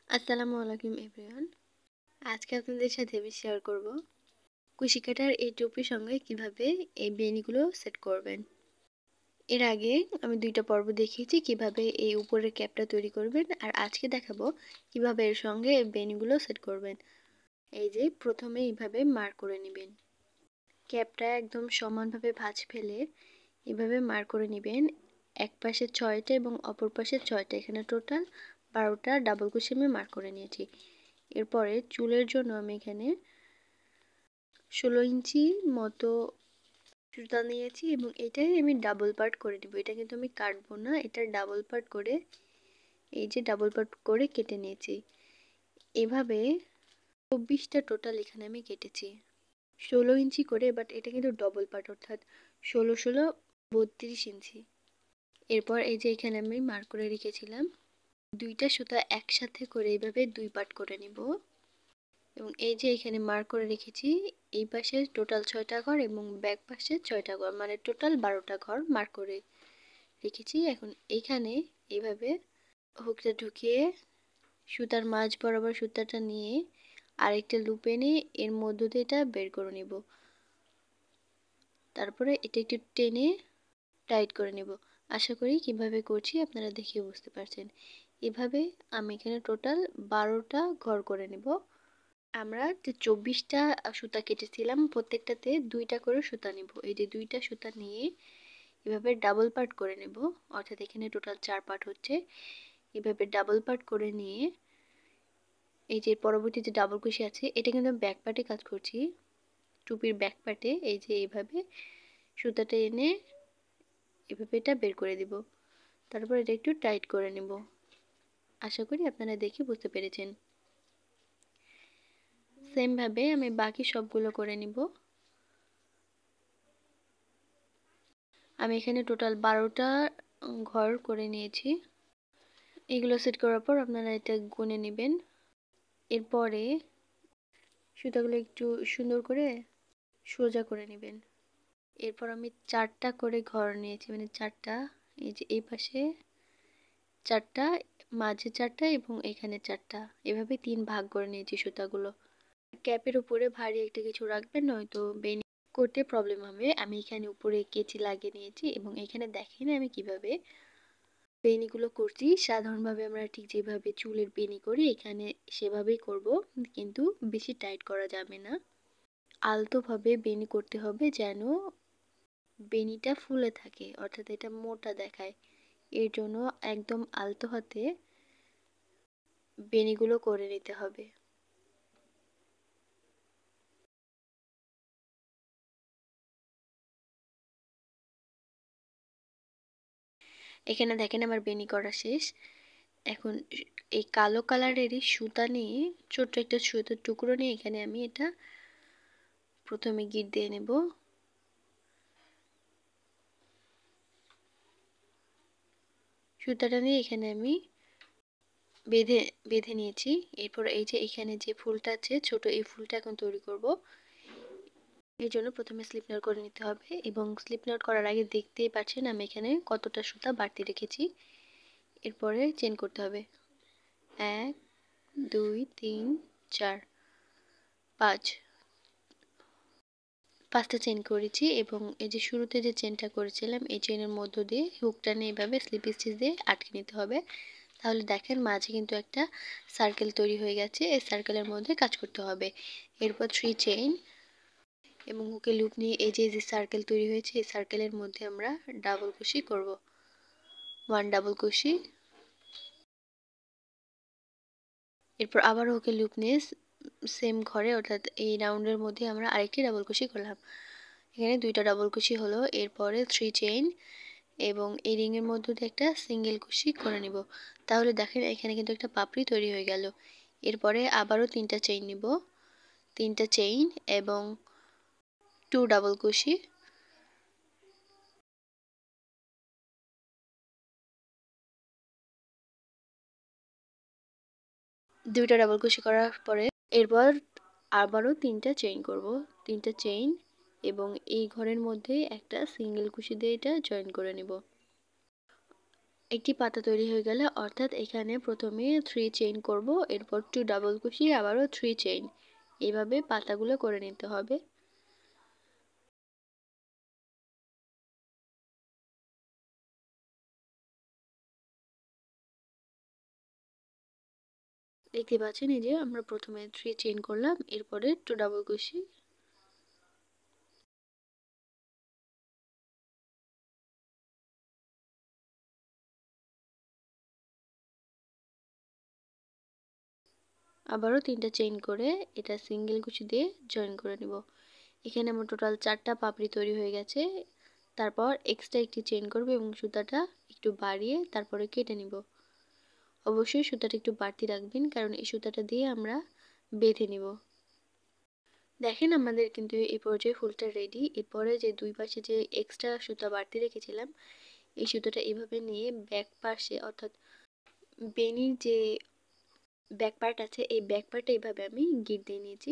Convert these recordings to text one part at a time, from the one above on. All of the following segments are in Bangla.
আসসালামু আলাইকুম এভরিওয়ান। আজকে আপনাদের সাথে আমি শেয়ার করব কুশি কাটার এই টুপির সঙ্গে কিভাবে এই বেনিগুলো সেট করবেন। এর আগে আমি দুইটা পর্ব দেখিয়েছি কিভাবে এই উপরের ক্যাপটা তৈরি করবেন, আর আজকে দেখাবো কিভাবে এর সঙ্গে এই বেনিগুলো সেট করবেন। এই যে প্রথমে এইভাবে মার্ক করে নেবেন, ক্যাপটা একদম সমানভাবে ভাঁজ ফেলে এভাবে মার্ক করে নেবেন। এক পাশে 6টা এবং অপর পাশে 6টা, এখানে টোটাল 12টা ডাবল কুশি আমি মার্ক করে নিয়েছি। এরপরে চুলের জন্য আমি এখানে 16 ইঞ্চি মতো সুতা নিয়েছি এবং এটাই আমি ডাবল পার্ট করে নেব। এটা কিন্তু আমি কাটবো না, এটা ডাবল পার্ট করে এই যে ডাবল পার্ট করে কেটে নিয়েছি। এভাবে 24টা টোটাল এখানে আমি কেটেছি 16 ইঞ্চি করে, বাট এটা কিন্তু ডবল পার্ট, অর্থাৎ 16 16 32 ইঞ্চি। এরপর এই যে এখানে আমি মার্ক করে রেখেছিলাম দুইটা সুতা একসাথে করে এইভাবে দুই পার্ট করে নিব। এবং এই যে এখানে মার্ক করে রেখেছি এই পাশে টোটাল 6টা ঘর এবং ব্যাক পাশে 6টা ঘর, মানে টোটাল 12টা ঘর মার্ক করে রেখেছি। এখন এখানে এইভাবে হুকটা ঢুকিয়ে সুতার মাঝ বরাবর সুতাটা নিয়ে আরেকটা লুপ এনে এর মধ্য দিয়ে এটা বের করে নিব। তারপরে এটা একটু টেনে টাইট করে নেব। আশা করি কিভাবে করছি আপনারা দেখে বুঝতে পারছেন। এভাবে আমি এখানে টোটাল 12টা ঘর করে নেব। আমরা যে 24টা সুতা কেটেছিলাম প্রত্যেকটাতে দুইটা করে সুতা নেব। এই যে দুইটা সুতা নিয়ে এভাবে ডাবল পার্ট করে নেব, অর্থাৎ এখানে টোটাল 4 পার্ট হচ্ছে। এভাবে ডাবল পার্ট করে নিয়ে এই যে পরবর্তী যে ডাবল কুশি আছে এটা কিন্তু আমি ব্যাক পার্টে কাজ করছি, টুপির ব্যাক পার্টে। এই যে এইভাবে সুতাটা এনে এভাবে এটা বের করে দিব, তারপর এটা একটু টাইট করে নেব। আশা করি আপনারা দেখে বুঝতে পেরেছেন। সেম ভাবে আমি বাকি সবগুলো করে নিব। আমি এখানে টোটাল 12টা ঘর করে নিয়েছি। এগুলো সেট করার পর আপনারা এটা গুনে নেবেন। এরপরে সুতাগুলো একটু সুন্দর করে সোজা করে নেবেন। এরপর আমি 4টা করে ঘর নিয়েছি, মানে 4টা, এই যে এই পাশে 4টা, মাঝে 4টা এবং এখানে 4টা, এভাবে 3 ভাগ করে নিয়েছি সুতাগুলো। ক্যাপের উপরে ভারী একটা কিছু রাখবেন, নয়তো বেনি করতে প্রবলেম হবে। আমি এখানে উপরে কেচি লাগিয়ে নিয়েছি এবং এখানে দেখেন আমি কিভাবে বেনিগুলো করছি। সাধারণভাবে আমরা ঠিক যেভাবে চুলের বেনি করি এখানে সেভাবেই করব, কিন্তু বেশি টাইট করা যাবে না। আলতোভাবে বেনি করতে হবে যেন বেনিটা ফুলে থাকে, অর্থাৎ এটা মোটা দেখায়। এর জন্য একদম আলতো হাতে বেনিগুলো করে নিতে হবে। এখানে দেখেন আমার বেনি করা শেষ। এখন এই কালো কালারেরই সুতা নিয়ে ছোট্ট একটা সুতার টুকরো নিয়ে এখানে আমি এটা প্রথমে গিট দিয়ে নেব। সুতাটা নিয়ে এখানে আমি বেঁধে বেঁধে নিয়েছি। এরপর এই যে এখানে যে ফুলটা আছে ছোট, এই ফুলটা এখন তৈরি করব। এই জন্য প্রথমে স্লিপ নট করে নিতে হবে এবং স্লিপ নট করার আগে দেখতেই পাচ্ছেন আমি এখানে কতটা সুতা বাড়তি রেখেছি। এরপরে চেন করতে হবে 1 2 3 4 5, 5টা চেন করেছি এবং এই যে শুরুতে যে চেনটা করেছিলাম এই চেনের মধ্য দিয়ে হুকটা নিয়ে এভাবে স্লিপ স্টিচ দিয়ে আটকে নিতে হবে। তাহলে দেখেন মাঝে কিন্তু একটা সার্কেল তৈরি হয়ে গেছে, এই সার্কেলের মধ্যে কাজ করতে হবে। এরপর 3 চেইন এবং হুকে লুপ নিয়ে এই যে সার্কেল তৈরি হয়েছে এই সার্কেলের মধ্যে আমরা ডাবল কুশি করব। 1 ডাবল কুশি, এরপর আবার হুকে লুপ নিয়ে সেম ঘরে অর্থাৎ এই রাউন্ডের মধ্যে আমরা আরেকটি ডাবল কুশি করলাম। এখানে 2টা ডাবল কুশি হলো। এরপরে 3 চেইন এবং এই রিংয়ের মধ্যে দিয়ে একটা সিঙ্গেল কুশি করে নিব। তাহলে দেখেন এখানে কিন্তু একটা পাপড়ি তৈরি হয়ে গেল। এরপরে আবারও 3টা চেইন নিব, 3টা চেইন এবং 2 ডাবল কুশি, দুইটা ডাবল কুশি করার পরে এরপর আবারও 3টা চেইন করব, 3টা চেইন এবং এই ঘরের মধ্যে একটা সিঙ্গেল কুশি দিয়ে এটা জয়েন করে নিব। একটি পাতা তৈরি হয়ে গেলে, অর্থাৎ এখানে প্রথমে 3 চেইন করব, এরপর 2 ডাবল কুশি, আবারও 3 চেইন, এইভাবে পাতাগুলো করে নিতে হবে। দেখতে পাচ্ছেন এই যে আমরা প্রথমে 3 চেইন করলাম, এরপরে 2 ডাবল কুশি, আবারও 3টা চেইন করে এটা সিঙ্গেল কুশি দিয়ে জয়েন করে নিব। এখানে আমার টোটাল 4টা পাপড়ি তৈরি হয়ে গেছে। তারপর এক্সট্রা একটি চেইন করব এবং সুতাটা একটু বাড়িয়ে তারপরে কেটে নিব। অবশ্যই সুতাটা একটু বাড়তি রাখবেন, কারণ এই সুতাটা দিয়ে আমরা বেঁধে নিব। দেখেন আমাদের কিন্তু এই পর্যায়ে ফুলটা রেডি। এরপরে যে দুই পাশে যে এক্সট্রা সুতা বাড়তি রেখেছিলাম, এই সুতাটা এভাবে নিয়ে ব্যাক পাশে, অর্থাৎ বেনির যে ব্যাক পার্ট আছে, এই ব্যাক পার্টে এইভাবে আমি গিট দিয়ে নিয়েছি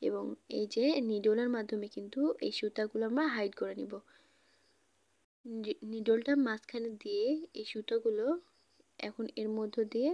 এবং এই যে নিডলের মাধ্যমে কিন্তু এই সুতাগুলো আমরা হাইড করে নিব। নিডলটা মাঝখানে দিয়ে এই সুতাগুলো এখন এর মধ্য দিয়ে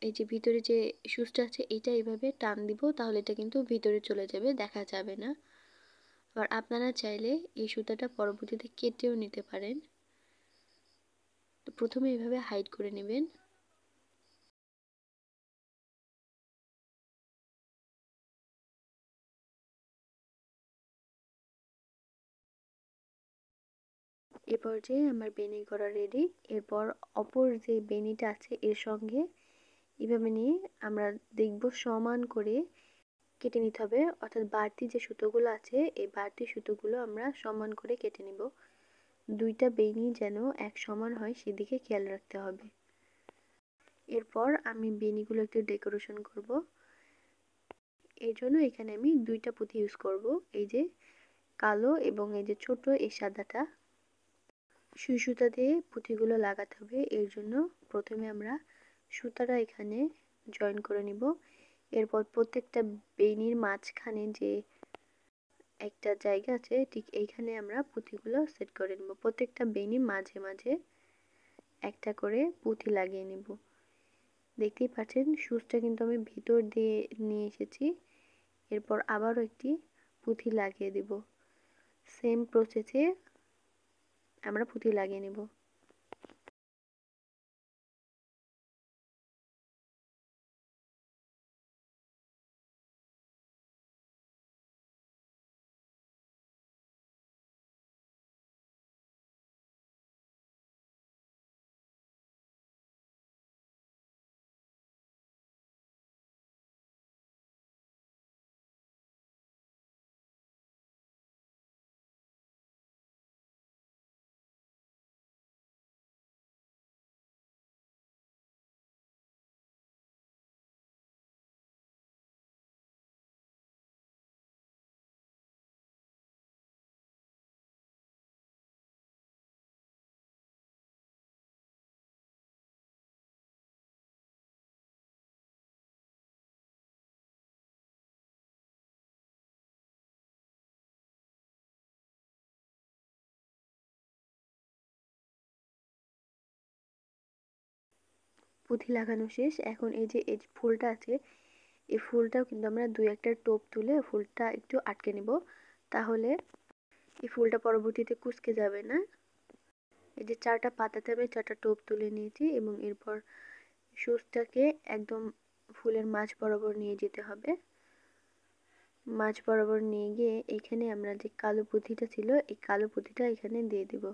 এই যে ভিতরে যে সুচটা আছে এটা এইভাবে টান দিব, তাহলে এটা কিন্তু ভিতরে চলে যাবে, দেখা যাবে না। আবার আপনারা চাইলে এই সুতাটা পরবর্তীতে কেটেও নিতে পারেন। তো প্রথমে এইভাবে হাইড করে নেবেন। এ পর্যায়ে আমার বেনি করা রেডি। এরপর অপর যে বেনিটা আছে এর সঙ্গে এভাবে নিয়ে আমরা দেখব সমান করে কেটে নিতে হবে, অর্থাৎ বাড়তি যে সুতোগুলো আছে এই বাড়তি সুতোগুলো আমরা সমান করে কেটে নিব। দুইটা বেনি যেন এক সমান হয় সেদিকে খেয়াল রাখতে হবে। এরপর আমি বেনিগুলো একটু ডেকোরেশন করব। এর জন্য এখানে আমি দুইটা পুঁতি ইউজ করব, এই যে কালো এবং এই যে ছোট এই সাদাটা। সুই সুতা দিয়ে পুঁতিগুলো লাগাতে হবে, এর জন্য প্রথমে আমরা সুতাটা এখানে জয়েন করে নিব। এরপর প্রত্যেকটা বেনির মাঝখানে যে একটা জায়গা আছে ঠিক এইখানে আমরা পুঁতিগুলো সেট করে নেব। প্রত্যেকটা বেনির মাঝে মাঝে একটা করে পুঁতি লাগিয়ে নিব। দেখতেই পাচ্ছেন সুচটা কিন্তু আমি ভিতর দিয়ে নিয়ে এসেছি। এরপর আবারও একটি পুঁতি লাগিয়ে দেব। সেম প্রসেসে আমরা পুঁতি লাগিয়ে নেব। পুঁতি লাগানো শেষ। এখন এই যে ফুলটা আছে এই ফুলটাও কিন্তু আমরা দুই একটা টোপ তুলে ফুলটা একটু আটকে নেব, তাহলে এই ফুলটা পরবর্তীতে কুঁচকে যাবে না। এই যে 4টা পাতাতে আমি 4টা টোপ তুলে নিয়েছি এবং এরপর সুচটাকে একদম ফুলের মাঝ বরাবর নিয়ে যেতে হবে। মাঝ বরাবর নিয়ে গিয়ে এখানে আমরা যে কালো পুঁতিটা ছিল এই কালো পুঁতিটা এখানে দিয়ে দিব।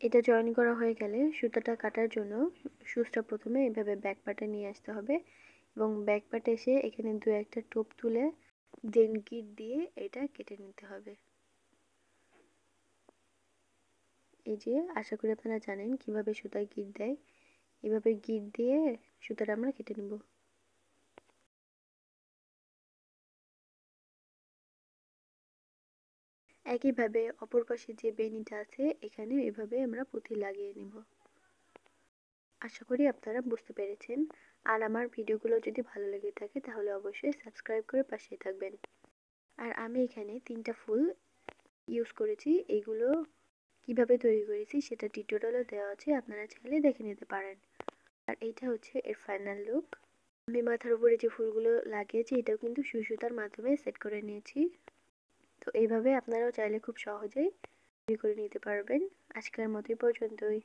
এটা জয়েন করা হয়ে গেলে সুতাটা কাটার জন্য সুচটা প্রথমে এভাবে ব্যাক পার্টে নিয়ে আসতে হবে এবং ব্যাক পার্টে এসে এখানে দু একটা টোপ তুলে দেন গিট দিয়ে এটা কেটে নিতে হবে। এই যে আশা করি আপনারা জানেন কিভাবে সুতায় গিট দেয়, এভাবে গিট দিয়ে সুতাটা আমরা কেটে নেব। একইভাবে অপর পাশে যে বেনিটা আছে এখানে এভাবে আমরা পুঁতি লাগিয়ে নেব। আশা করি আপনারা বুঝতে পেরেছেন। আর আমার ভিডিওগুলো যদি ভালো লেগে থাকে তাহলে অবশ্যই সাবস্ক্রাইব করে পাশেই থাকবেন। আর আমি এখানে 3টা ফুল ইউজ করেছি। এগুলো কিভাবে তৈরি করেছি সেটা টিউটোরিয়ালে দেওয়া আছে, আপনারা চাইলে দেখে নিতে পারেন। আর এইটা হচ্ছে এর ফাইনাল লুক। আমি মাথার উপরে যে ফুলগুলো লাগিয়েছি এটাও কিন্তু সুই সুতার মাধ্যমে সেট করে নিয়েছি। তো এইভাবে আপনারাও চাইলে খুব সহজেই তৈরি করে নিতে পারবেন। আজকের মতো এই পর্যন্তই।